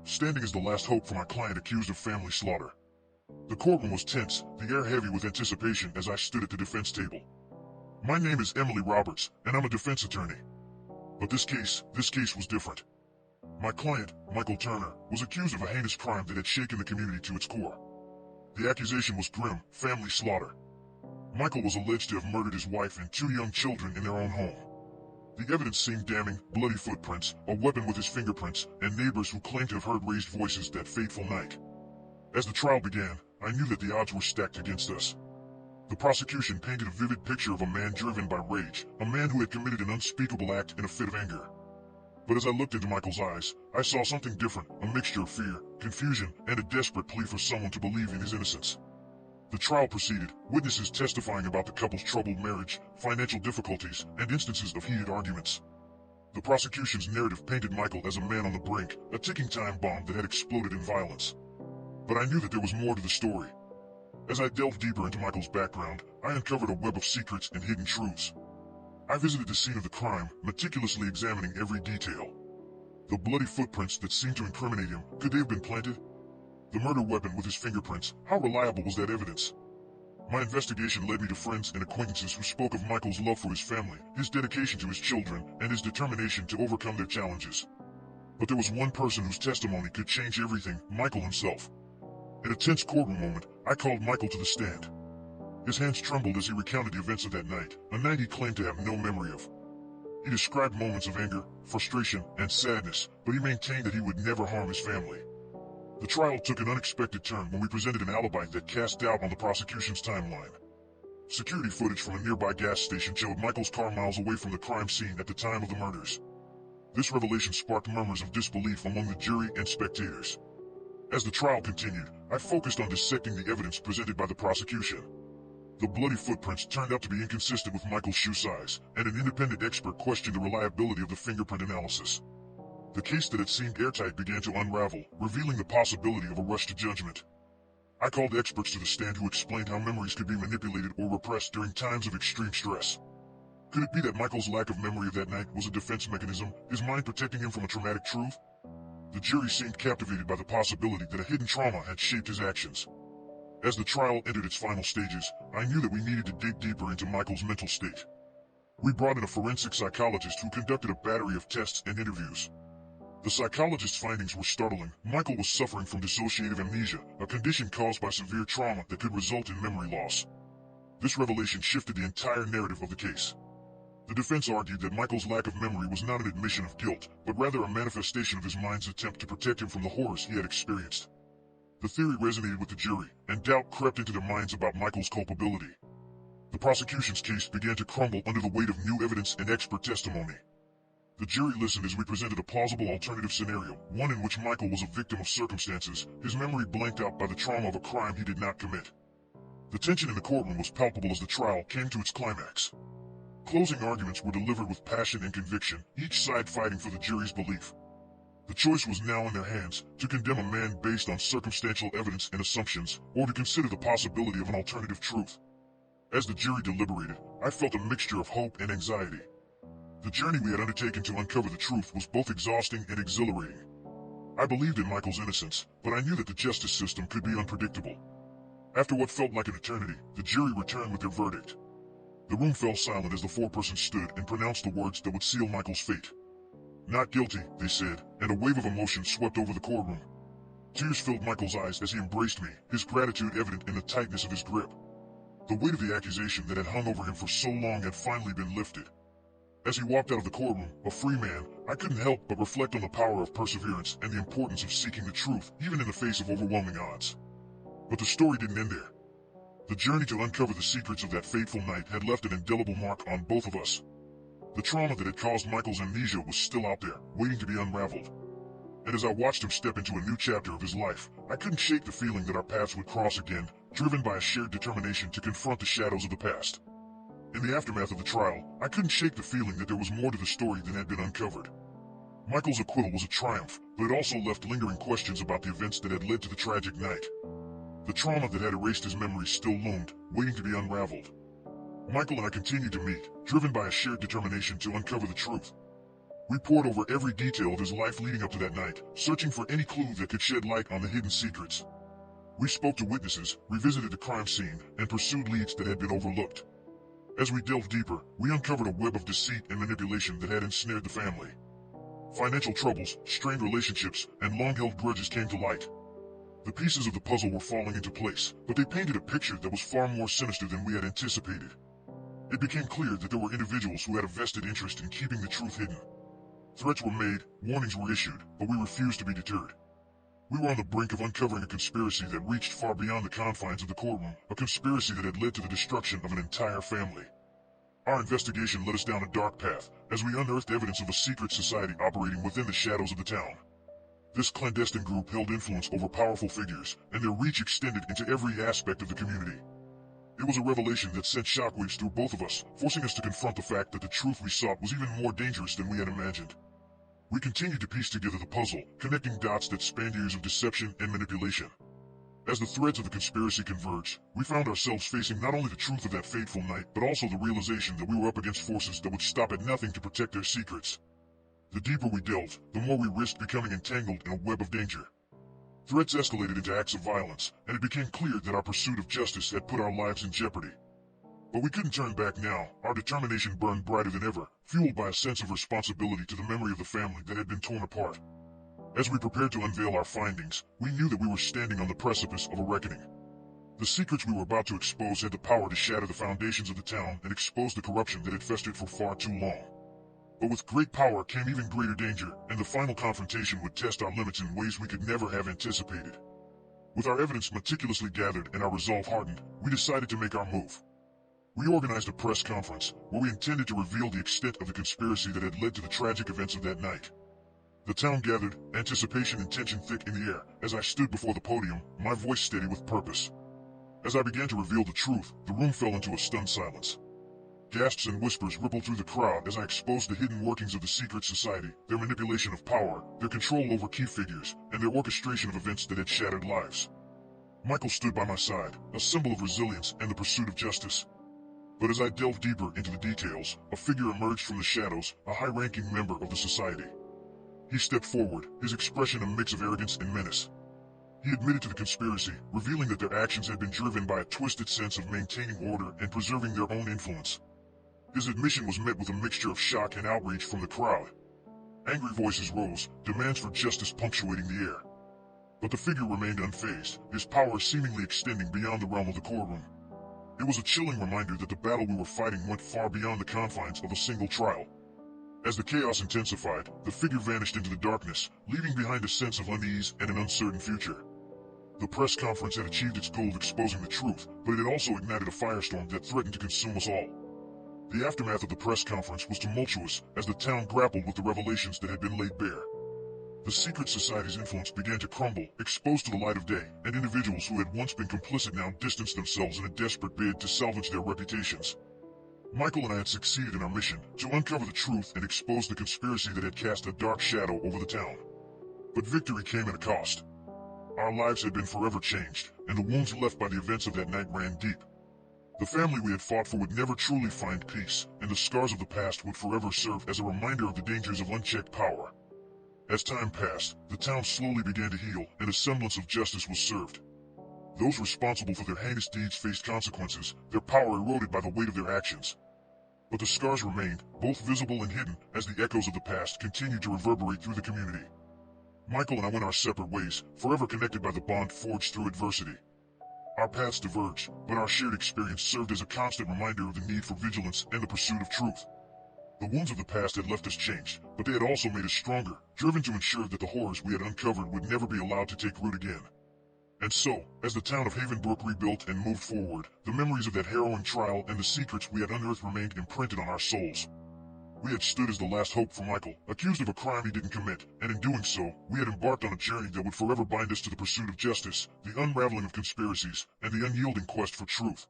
standing as the last hope for my client accused of family slaughter. The courtroom was tense, the air heavy with anticipation as I stood at the defense table. My name is Emily Roberts, and I'm a defense attorney. But this case was different. My client, Michael Turner, was accused of a heinous crime that had shaken the community to its core. The accusation was grim, family slaughter. Michael was alleged to have murdered his wife and 2 young children in their own home. The evidence seemed damning: bloody footprints, a weapon with his fingerprints, and neighbors who claimed to have heard raised voices that fateful night. As the trial began, I knew that the odds were stacked against us. The prosecution painted a vivid picture of a man driven by rage, a man who had committed an unspeakable act in a fit of anger. But as I looked into Michael's eyes, I saw something different, a mixture of fear, confusion, and a desperate plea for someone to believe in his innocence. The trial proceeded, witnesses testifying about the couple's troubled marriage, financial difficulties, and instances of heated arguments. The prosecution's narrative painted Michael as a man on the brink, a ticking time bomb that had exploded in violence. But I knew that there was more to the story. As I delved deeper into Michael's background, I uncovered a web of secrets and hidden truths. I visited the scene of the crime, meticulously examining every detail. The bloody footprints that seemed to incriminate him, could they have been planted? The murder weapon with his fingerprints, how reliable was that evidence? My investigation led me to friends and acquaintances who spoke of Michael's love for his family, his dedication to his children, and his determination to overcome their challenges. But there was one person whose testimony could change everything: Michael himself. In a tense courtroom moment, I called Michael to the stand. His hands trembled as he recounted the events of that night, a night he claimed to have no memory of. He described moments of anger, frustration, and sadness, but he maintained that he would never harm his family. The trial took an unexpected turn when we presented an alibi that cast doubt on the prosecution's timeline. Security footage from a nearby gas station showed Michael's car miles away from the crime scene at the time of the murders. This revelation sparked murmurs of disbelief among the jury and spectators. As the trial continued, I focused on dissecting the evidence presented by the prosecution. The bloody footprints turned out to be inconsistent with Michael's shoe size, and an independent expert questioned the reliability of the fingerprint analysis. The case that had seemed airtight began to unravel, revealing the possibility of a rush to judgment. I called experts to the stand who explained how memories could be manipulated or repressed during times of extreme stress. Could it be that Michael's lack of memory of that night was a defense mechanism, his mind protecting him from a traumatic truth? The jury seemed captivated by the possibility that a hidden trauma had shaped his actions. As the trial entered its final stages, I knew that we needed to dig deeper into Michael's mental state. We brought in a forensic psychologist who conducted a battery of tests and interviews. The psychologist's findings were startling. Michael was suffering from dissociative amnesia, a condition caused by severe trauma that could result in memory loss. This revelation shifted the entire narrative of the case. The defense argued that Michael's lack of memory was not an admission of guilt, but rather a manifestation of his mind's attempt to protect him from the horrors he had experienced. The theory resonated with the jury, and doubt crept into their minds about Michael's culpability. The prosecution's case began to crumble under the weight of new evidence and expert testimony. The jury listened as we presented a plausible alternative scenario, one in which Michael was a victim of circumstances, his memory blanked out by the trauma of a crime he did not commit. The tension in the courtroom was palpable as the trial came to its climax. Closing arguments were delivered with passion and conviction, each side fighting for the jury's belief. The choice was now in their hands, to condemn a man based on circumstantial evidence and assumptions, or to consider the possibility of an alternative truth. As the jury deliberated, I felt a mixture of hope and anxiety. The journey we had undertaken to uncover the truth was both exhausting and exhilarating. I believed in Michael's innocence, but I knew that the justice system could be unpredictable. After what felt like an eternity, the jury returned with their verdict. The room fell silent as the foreperson stood and pronounced the words that would seal Michael's fate. "Not guilty," they said, and a wave of emotion swept over the courtroom. Tears filled Michael's eyes as he embraced me, his gratitude evident in the tightness of his grip. The weight of the accusation that had hung over him for so long had finally been lifted. As he walked out of the courtroom, a free man, I couldn't help but reflect on the power of perseverance and the importance of seeking the truth, even in the face of overwhelming odds. But the story didn't end there. The journey to uncover the secrets of that fateful night had left an indelible mark on both of us. The trauma that had caused Michael's amnesia was still out there, waiting to be unraveled. And as I watched him step into a new chapter of his life, I couldn't shake the feeling that our paths would cross again, driven by a shared determination to confront the shadows of the past. In the aftermath of the trial, I couldn't shake the feeling that there was more to the story than had been uncovered. Michael's acquittal was a triumph, but it also left lingering questions about the events that had led to the tragic night. The trauma that had erased his memories still loomed, waiting to be unraveled. Michael and I continued to meet, driven by a shared determination to uncover the truth. We pored over every detail of his life leading up to that night, searching for any clue that could shed light on the hidden secrets. We spoke to witnesses, revisited the crime scene, and pursued leads that had been overlooked. As we delved deeper, we uncovered a web of deceit and manipulation that had ensnared the family. Financial troubles, strained relationships, and long-held grudges came to light. The pieces of the puzzle were falling into place, but they painted a picture that was far more sinister than we had anticipated. It became clear that there were individuals who had a vested interest in keeping the truth hidden. Threats were made, warnings were issued, but we refused to be deterred. We were on the brink of uncovering a conspiracy that reached far beyond the confines of the courtroom, a conspiracy that had led to the destruction of an entire family. Our investigation led us down a dark path, as we unearthed evidence of a secret society operating within the shadows of the town. This clandestine group held influence over powerful figures, and their reach extended into every aspect of the community. It was a revelation that sent shockwaves through both of us, forcing us to confront the fact that the truth we sought was even more dangerous than we had imagined. We continued to piece together the puzzle, connecting dots that spanned years of deception and manipulation. As the threads of the conspiracy converged, we found ourselves facing not only the truth of that fateful night, but also the realization that we were up against forces that would stop at nothing to protect their secrets. The deeper we delved, the more we risked becoming entangled in a web of danger. Threats escalated into acts of violence, and it became clear that our pursuit of justice had put our lives in jeopardy. But we couldn't turn back now. Our determination burned brighter than ever, fueled by a sense of responsibility to the memory of the family that had been torn apart. As we prepared to unveil our findings, we knew that we were standing on the precipice of a reckoning. The secrets we were about to expose had the power to shatter the foundations of the town and expose the corruption that had festered for far too long. But with great power came even greater danger, and the final confrontation would test our limits in ways we could never have anticipated. With our evidence meticulously gathered and our resolve hardened, we decided to make our move. We organized a press conference, where we intended to reveal the extent of the conspiracy that had led to the tragic events of that night. The town gathered, anticipation and tension thick in the air, as I stood before the podium, my voice steady with purpose. As I began to reveal the truth, the room fell into a stunned silence. Gasps and whispers rippled through the crowd as I exposed the hidden workings of the secret society, their manipulation of power, their control over key figures, and their orchestration of events that had shattered lives. Michael stood by my side, a symbol of resilience and the pursuit of justice. But as I delved deeper into the details, a figure emerged from the shadows, a high-ranking member of the society. He stepped forward, his expression a mix of arrogance and menace. He admitted to the conspiracy, revealing that their actions had been driven by a twisted sense of maintaining order and preserving their own influence. His admission was met with a mixture of shock and outrage from the crowd. Angry voices rose, demands for justice punctuating the air. But the figure remained unfazed, his power seemingly extending beyond the realm of the courtroom. It was a chilling reminder that the battle we were fighting went far beyond the confines of a single trial. As the chaos intensified, the figure vanished into the darkness, leaving behind a sense of unease and an uncertain future. The press conference had achieved its goal of exposing the truth, but it had also ignited a firestorm that threatened to consume us all. The aftermath of the press conference was tumultuous as the town grappled with the revelations that had been laid bare. The secret society's influence began to crumble, exposed to the light of day, and individuals who had once been complicit now distanced themselves in a desperate bid to salvage their reputations. Michael and I had succeeded in our mission to uncover the truth and expose the conspiracy that had cast a dark shadow over the town. But victory came at a cost. Our lives had been forever changed, and the wounds left by the events of that night ran deep. The family we had fought for would never truly find peace, and the scars of the past would forever serve as a reminder of the dangers of unchecked power. As time passed, the town slowly began to heal, and a semblance of justice was served. Those responsible for their heinous deeds faced consequences, their power eroded by the weight of their actions. But the scars remained, both visible and hidden, as the echoes of the past continued to reverberate through the community. Michael and I went our separate ways, forever connected by the bond forged through adversity. Our paths diverged, but our shared experience served as a constant reminder of the need for vigilance and the pursuit of truth. The wounds of the past had left us changed, but they had also made us stronger, driven to ensure that the horrors we had uncovered would never be allowed to take root again. And so, as the town of Havenbrook rebuilt and moved forward, the memories of that harrowing trial and the secrets we had unearthed remained imprinted on our souls. We had stood as the last hope for Michael, accused of a crime he didn't commit, and in doing so, we had embarked on a journey that would forever bind us to the pursuit of justice, the unraveling of conspiracies, and the unyielding quest for truth.